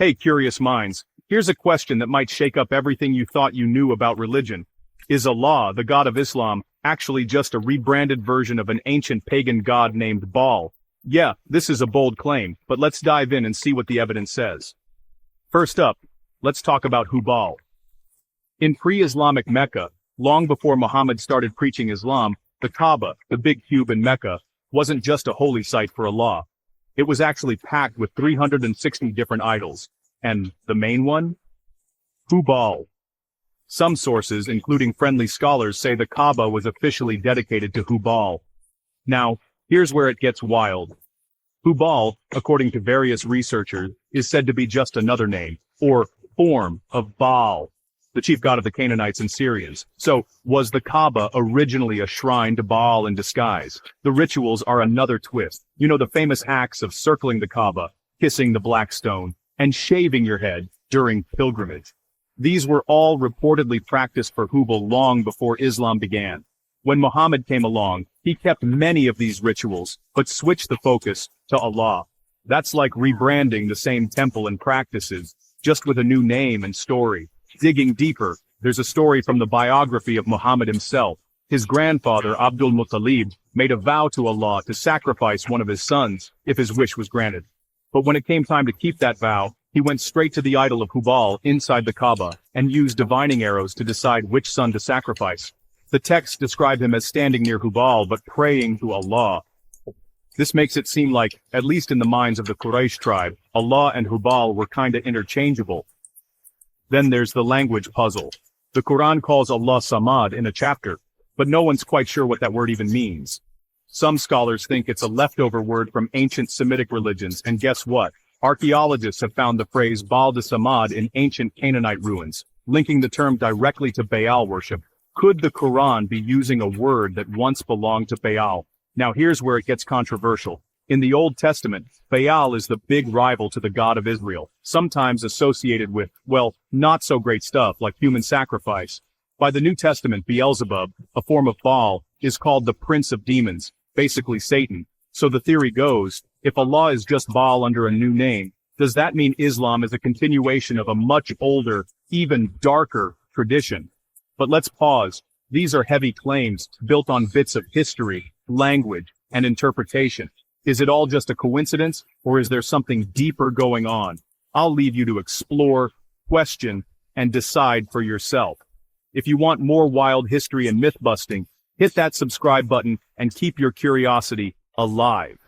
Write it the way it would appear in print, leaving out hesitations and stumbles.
Hey, curious minds, here's a question that might shake up everything you thought you knew about religion. Is Allah, the god of Islam, actually just a rebranded version of an ancient pagan god named Baal? Yeah, this is a bold claim, but let's dive in and see what the evidence says. First up, let's talk about Hubal. In pre-Islamic Mecca, long before Muhammad started preaching Islam, the Kaaba, the big cube in Mecca, wasn't just a holy site for Allah. It was actually packed with 360 different idols. And the main one? Hubal. Some sources, including friendly scholars, say the Kaaba was officially dedicated to Hubal. Now, here's where it gets wild. Hubal, according to various researchers, is said to be just another name, or form, of Baal, the chief god of the Canaanites and Syrians. So, was the Kaaba originally a shrine to Baal in disguise? The rituals are another twist. You know, the famous acts of circling the Kaaba, kissing the black stone, and shaving your head during pilgrimage. These were all reportedly practiced for Hubal long before Islam began. When Muhammad came along, he kept many of these rituals, but switched the focus to Allah. That's like rebranding the same temple and practices, just with a new name and story. Digging deeper, there's a story from the biography of Muhammad himself. His grandfather, Abdul Muttalib, made a vow to Allah to sacrifice one of his sons, if his wish was granted. But when it came time to keep that vow, he went straight to the idol of Hubal inside the Kaaba, and used divining arrows to decide which son to sacrifice. The text described him as standing near Hubal but praying to Allah. This makes it seem like, at least in the minds of the Quraysh tribe, Allah and Hubal were kinda interchangeable. Then there's the language puzzle. The Quran calls Allah Samad in a chapter, but no one's quite sure what that word even means. Some scholars think it's a leftover word from ancient Semitic religions, and guess what? Archaeologists have found the phrase Baal de Samad in ancient Canaanite ruins, linking the term directly to Baal worship. Could the Quran be using a word that once belonged to Baal? Now here's where it gets controversial. In the Old Testament, Baal is the big rival to the God of Israel, sometimes associated with, well, not so great stuff like human sacrifice. By the New Testament, Beelzebub, a form of Baal, is called the Prince of Demons, basically Satan. So the theory goes, if Allah is just Baal under a new name, does that mean Islam is a continuation of a much older, even darker tradition? But let's pause. These are heavy claims, built on bits of history, language, and interpretation. Is it all just a coincidence, or is there something deeper going on? I'll leave you to explore, question, and decide for yourself. If you want more wild history and myth-busting, hit that subscribe button and keep your curiosity alive.